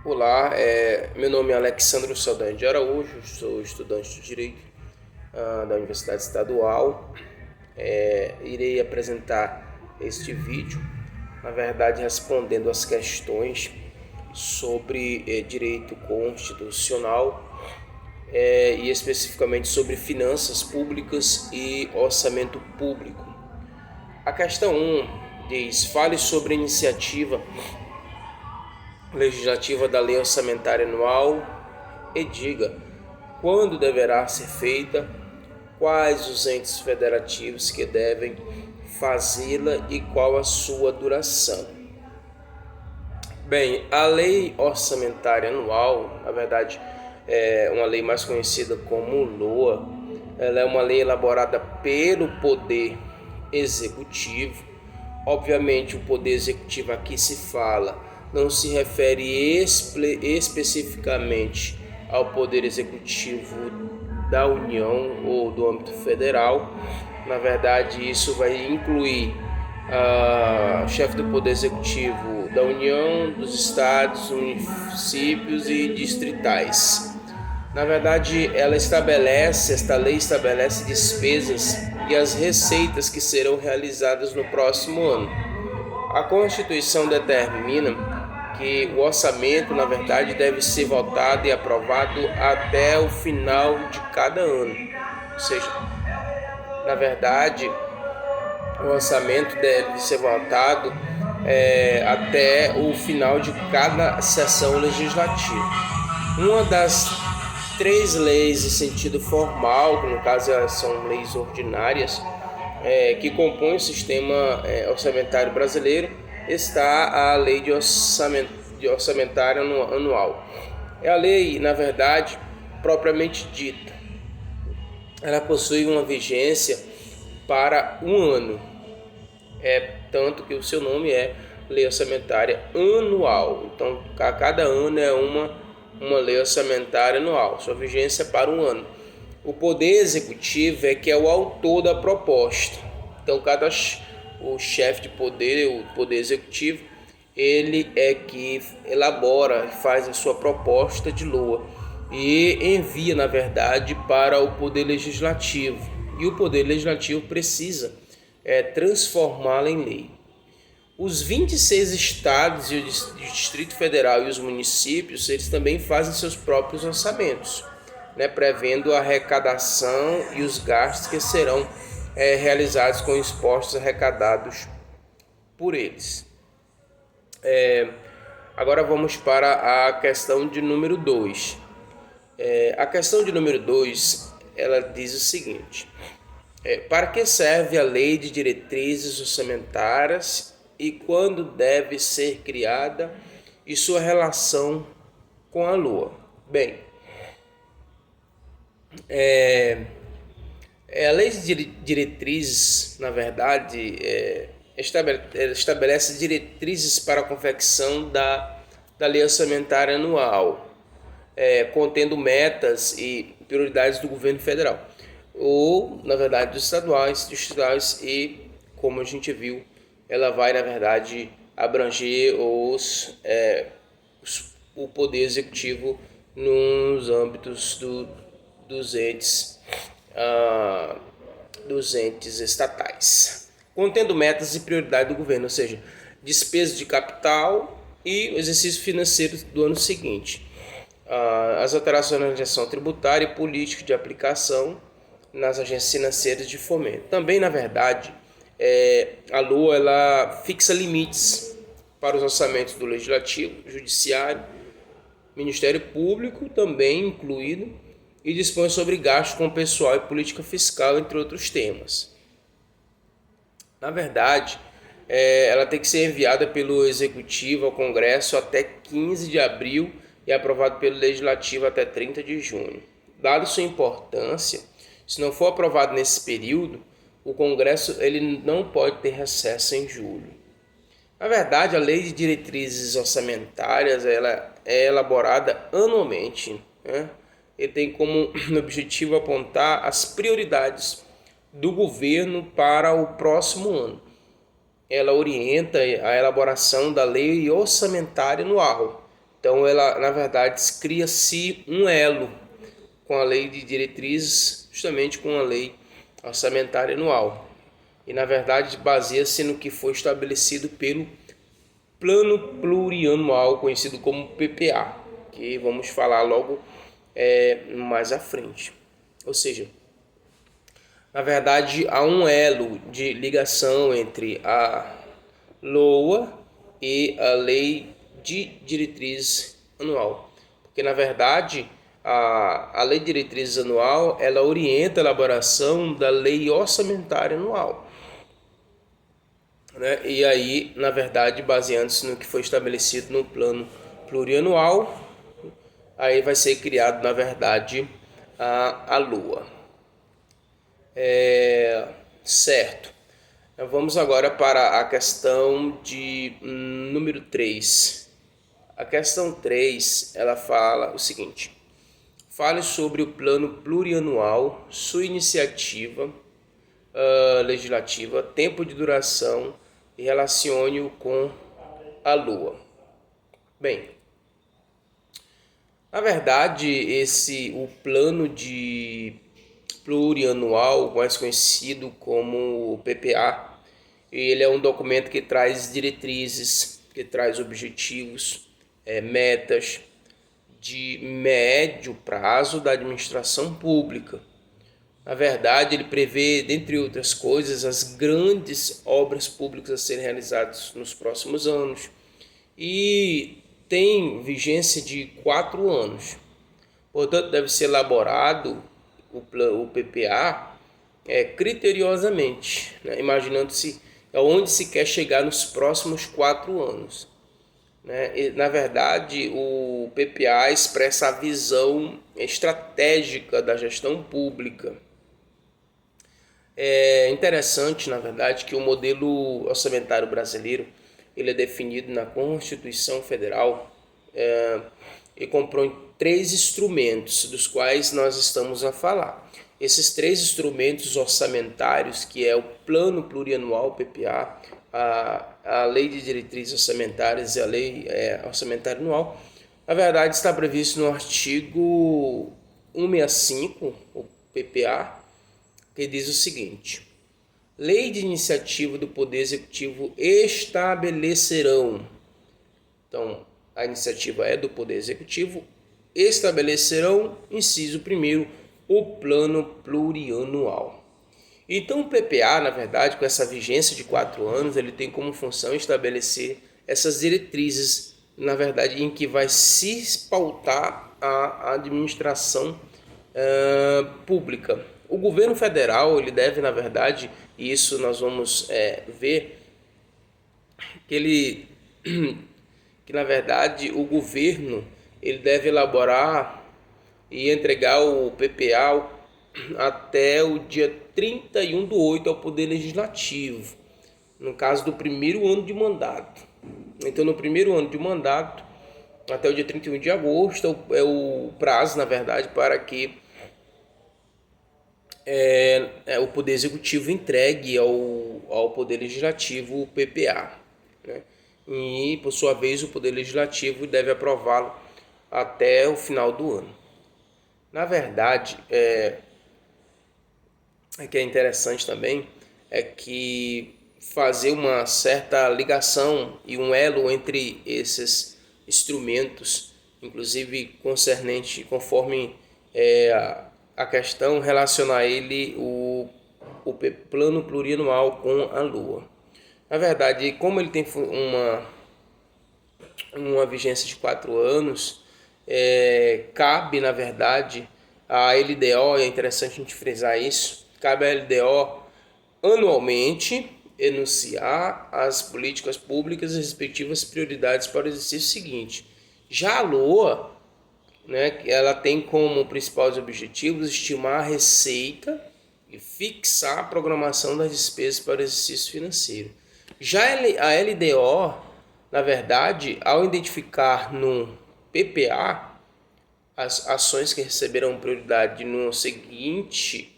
Olá, meu nome é Alexandro Saldanha de Araújo, sou estudante de Direito da Universidade Estadual. Irei apresentar este vídeo, na verdade respondendo as questões sobre direito constitucional e especificamente sobre finanças públicas e orçamento público. A questão 1 diz: fale sobre a iniciativa legislativa da Lei Orçamentária Anual e diga quando deverá ser feita, quais os entes federativos que devem fazê-la e qual a sua duração. Bem, a Lei Orçamentária Anual, na verdade, é uma lei mais conhecida como LOA. Ela é uma lei elaborada pelo Poder Executivo. Obviamente, o Poder Executivo aqui se fala não se refere especificamente ao Poder Executivo da União ou do âmbito federal. Na verdade, isso vai incluir o chefe do Poder Executivo da União, dos estados, municípios e distritais. Na verdade, esta lei estabelece despesas e as receitas que serão realizadas no próximo ano. A Constituição determina que o orçamento, na verdade, deve ser votado e aprovado até o final de cada ano. Ou seja, na verdade, o orçamento deve ser votado até o final de cada sessão legislativa. Uma das 3 leis em sentido formal, que no caso são leis ordinárias, que compõem o sistema orçamentário brasileiro, está a Lei de Orçamentária Anual. É a lei, na verdade, propriamente dita. Ela possui uma vigência para um ano. Tanto que o seu nome é Lei Orçamentária Anual. Então, a cada ano é uma lei orçamentária anual. Sua vigência é para um ano. O Poder Executivo é que é o autor da proposta. Então, o chefe de poder, o Poder Executivo, ele é que elabora, faz a sua proposta de LOA e envia, na verdade, para o Poder Legislativo. E o Poder Legislativo precisa transformá-la em lei. Os 26 estados e o Distrito Federal e os municípios, eles também fazem seus próprios orçamentos, prevendo a arrecadação e os gastos que serão realizados com impostos arrecadados por eles. Agora vamos para a questão de número 2. A questão de número 2, ela diz o seguinte: para que serve a Lei de Diretrizes Orçamentárias e quando deve ser criada e sua relação com a LOA? Bem, a Lei de Diretrizes, na verdade, estabelece diretrizes para a confecção da Lei Orçamentária Anual, contendo metas e prioridades do governo federal, ou, na verdade, dos estaduais e, como a gente viu, ela vai, na verdade, abranger o Poder Executivo nos âmbitos dos entes estatais, contendo metas e prioridades do governo, ou seja, despesas de capital e o exercício financeiro do ano seguinte, as alterações na legislação tributária e política de aplicação nas agências financeiras de fomento. Também, na verdade, a LOA ela fixa limites para os orçamentos do Legislativo, Judiciário, Ministério Público também incluído, e dispõe sobre gastos com pessoal e política fiscal, entre outros temas. Na verdade, ela tem que ser enviada pelo Executivo ao Congresso até 15 de abril e aprovado pelo Legislativo até 30 de junho. Dado sua importância, se não for aprovado nesse período, o Congresso ele não pode ter recesso em julho. Na verdade, a Lei de Diretrizes Orçamentárias ela é elaborada anualmente, Ele tem como objetivo apontar as prioridades do governo para o próximo ano. Ela orienta a elaboração da Lei Orçamentária Anual, Então, ela, na verdade, cria-se um elo com a lei de diretrizes, justamente com a lei orçamentária anual. E, na verdade, baseia-se no que foi estabelecido pelo Plano Plurianual, conhecido como PPA, que vamos falar logo mais à frente. Ou seja, na verdade, há um elo de ligação entre a LOA e a Lei de Diretrizes Anual. Porque, na verdade, a Lei de Diretrizes Anual, ela orienta a elaboração da Lei Orçamentária Anual, né? E aí, na verdade, baseando-se no que foi estabelecido no Plano Plurianual, aí vai ser criado, na verdade, a LOA. Certo. Vamos agora para a questão de número 3. A questão 3, ela fala o seguinte: fale sobre o plano plurianual, sua iniciativa legislativa, tempo de duração e relacione-o com a Lua. Bem, na verdade, o plano de plurianual, mais conhecido como PPA, ele é um documento que traz diretrizes, que traz objetivos, metas de médio prazo da administração pública. Na verdade, ele prevê, dentre outras coisas, as grandes obras públicas a serem realizadas nos próximos anos e tem vigência de 4 anos. Portanto, deve ser elaborado o PPA criteriosamente, né? Imaginando-se aonde se quer chegar nos próximos 4 anos. Né? E, na verdade, o PPA expressa a visão estratégica da gestão pública. É interessante, na verdade, que o modelo orçamentário brasileiro ele é definido na Constituição Federal e compõe 3 instrumentos, dos quais nós estamos a falar. Esses 3 instrumentos orçamentários, que é o Plano Plurianual PPA, a Lei de Diretrizes Orçamentárias e a Lei Orçamentária Anual, na verdade está previsto no artigo 165, o PPA, que diz o seguinte: Lei de iniciativa do Poder Executivo estabelecerão. Então, a iniciativa é do Poder Executivo, estabelecerão, inciso 1º, o plano plurianual. Então, o PPA, na verdade, com essa vigência de 4 anos, ele tem como função estabelecer essas diretrizes, na verdade, em que vai se pautar a administração pública. O governo federal, ele deve, na verdade, e isso nós vamos ver, que na verdade o governo ele deve elaborar e entregar o PPA até o dia 31/8 ao Poder Legislativo, no caso do primeiro ano de mandato. Então, no primeiro ano de mandato, até o dia 31 de agosto, é o prazo, na verdade, para que o Poder Executivo entregue ao Poder Legislativo o PPA, né? E, por sua vez, o Poder Legislativo deve aprová-lo até o final do ano. Na verdade, que é interessante também é que fazer uma certa ligação e um elo entre esses instrumentos, inclusive concernente, conforme a questão, relacionar ele o plano plurianual com a Lua. Na verdade, como ele tem uma vigência de 4 anos, cabe, na verdade, a LDO, é interessante a gente frisar isso, cabe à LDO anualmente enunciar as políticas públicas e respectivas prioridades para o exercício seguinte. Já a LOA, né, ela tem como principais objetivos estimar a receita e fixar a programação das despesas para o exercício financeiro. Já a LDO, na verdade, ao identificar no PPA as ações que receberão prioridade no seguinte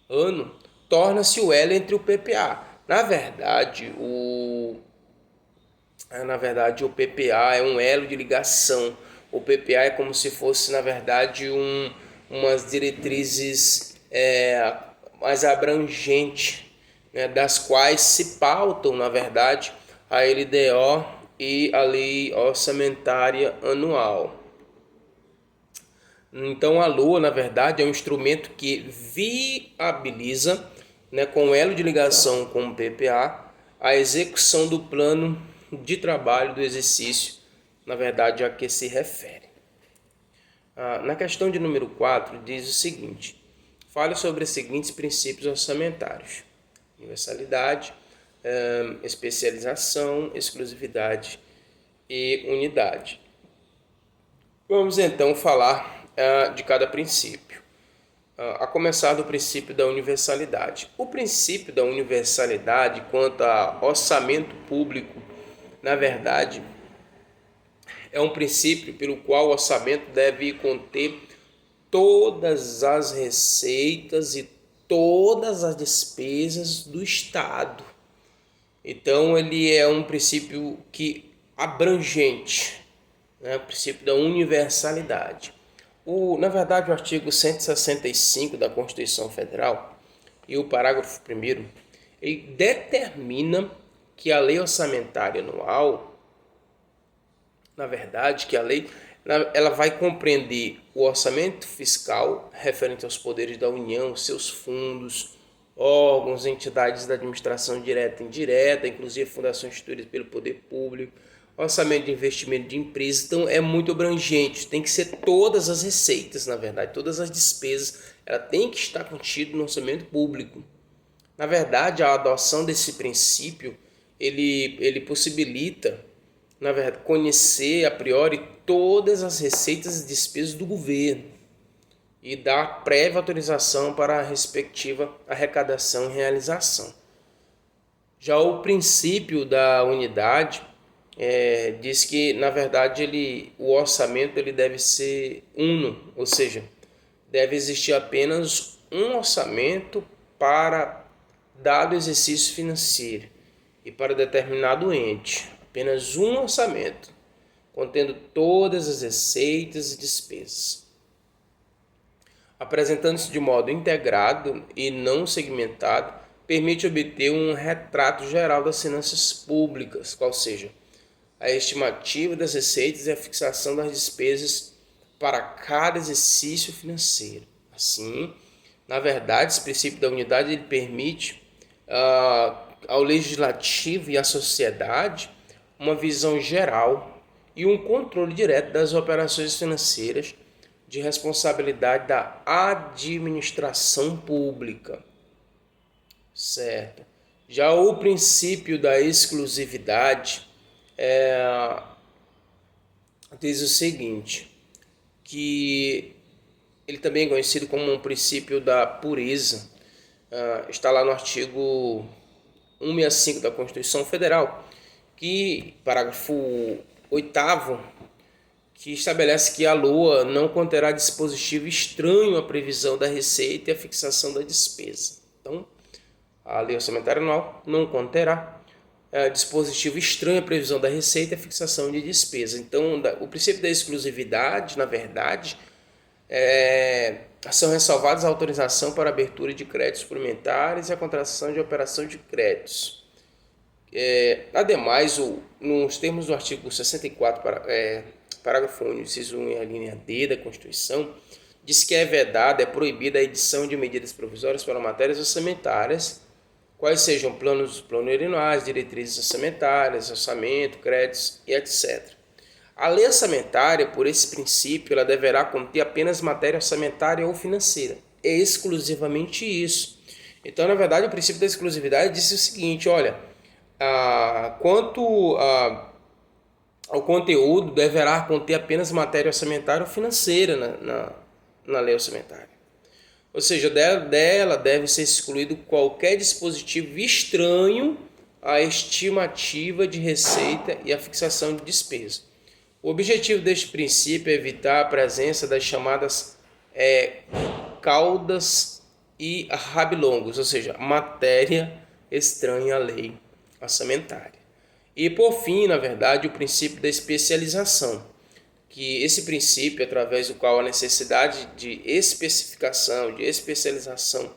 ano, torna-se o elo entre o PPA. Na verdade, Na verdade, o PPA é um elo de ligação. O PPA é como se fosse, na verdade, umas diretrizes mais abrangentes, né, das quais se pautam, na verdade, a LDO e a Lei Orçamentária Anual. Então, a LOA, na verdade, é um instrumento que viabiliza, né, com elo de ligação com o PPA, a execução do plano de trabalho do exercício, na verdade, a que se refere. Na questão de número 4, diz o seguinte: fale sobre os seguintes princípios orçamentários: universalidade, especialização, exclusividade e unidade. Vamos então falar de cada princípio. A começar do princípio da universalidade. O princípio da universalidade quanto a orçamento público, na verdade, é um princípio pelo qual o orçamento deve conter todas as receitas e todas as despesas do Estado. Então, ele é um princípio abrangente, né? O princípio da universalidade. Na verdade, o artigo 165 da Constituição Federal e o parágrafo 1º, ele determina que a lei orçamentária anual, na verdade, que a lei ela vai compreender o orçamento fiscal referente aos poderes da União, seus fundos, órgãos, entidades da administração direta e indireta, inclusive fundações instituídas pelo poder público, orçamento de investimento de empresas. Então é muito abrangente, tem que ser todas as receitas, na verdade, todas as despesas, ela tem que estar contida no orçamento público. Na verdade, a adoção desse princípio, ele possibilita, na verdade, conhecer a priori todas as receitas e despesas do governo e dar prévia autorização para a respectiva arrecadação e realização. Já o princípio da unidade diz que, na verdade, o orçamento ele deve ser uno, ou seja, deve existir apenas um orçamento para dado exercício financeiro e para determinado ente. Apenas um orçamento, contendo todas as receitas e despesas. Apresentando-se de modo integrado e não segmentado, permite obter um retrato geral das finanças públicas, qual seja, a estimativa das receitas e a fixação das despesas para cada exercício financeiro. Assim, na verdade, esse princípio da unidade ele permite ao legislativo e à sociedade uma visão geral e um controle direto das operações financeiras de responsabilidade da administração pública. Certo. Já o princípio da exclusividade diz o seguinte, que ele também é conhecido como um princípio da pureza, está lá no artigo 165 da Constituição Federal, que parágrafo 8º, que estabelece que a LOA não conterá dispositivo estranho à previsão da receita e à fixação da despesa. Então, a Lei Orçamentária Anual não conterá dispositivo estranho à previsão da receita e à fixação de despesa. Então, o princípio da exclusividade, na verdade, são ressalvadas a autorização para abertura de créditos suplementares e a contratação de operação de créditos. Ademais, nos termos do artigo 64, parágrafo único, inciso 1 e a linha D da Constituição, diz que é vedada, é proibida a edição de medidas provisórias para matérias orçamentárias, quais sejam planos plurianuais, diretrizes orçamentárias, orçamento, créditos e etc. A lei orçamentária, por esse princípio, ela deverá conter apenas matéria orçamentária ou financeira. É exclusivamente isso. Então, na verdade, o princípio da exclusividade diz o seguinte, olha, quanto ao conteúdo, deverá conter apenas matéria orçamentária ou financeira na lei orçamentária. Ou seja, dela deve ser excluído qualquer dispositivo estranho à estimativa de receita e à fixação de despesa. O objetivo deste princípio é evitar a presença das chamadas caudas e rabilongos, ou seja, matéria estranha à lei orçamentária. E por fim, na verdade, o princípio da especialização, que esse princípio, através do qual a necessidade de especificação, de especialização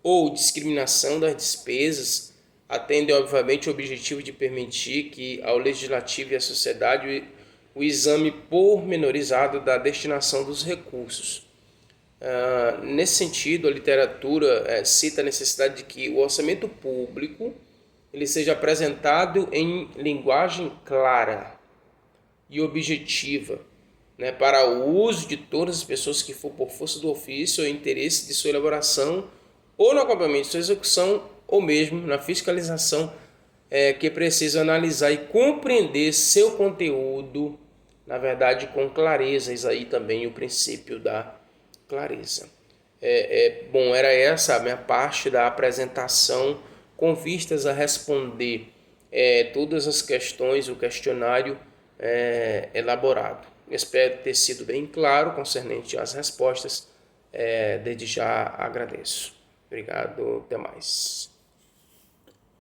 ou discriminação das despesas atende, obviamente, o objetivo de permitir que ao legislativo e à sociedade o exame pormenorizado da destinação dos recursos. Nesse sentido, a literatura cita a necessidade de que o orçamento público ele seja apresentado em linguagem clara e objetiva, né, para o uso de todas as pessoas que for por força do ofício ou interesse de sua elaboração ou no acompanhamento de sua execução ou mesmo na fiscalização, que precisa analisar e compreender seu conteúdo, na verdade, com clareza. Isso aí também é o princípio da clareza. Bom, era essa a minha parte da apresentação com vistas a responder todas as questões, o questionário elaborado. Espero ter sido bem claro concernente às respostas. Desde já agradeço. Obrigado, até mais.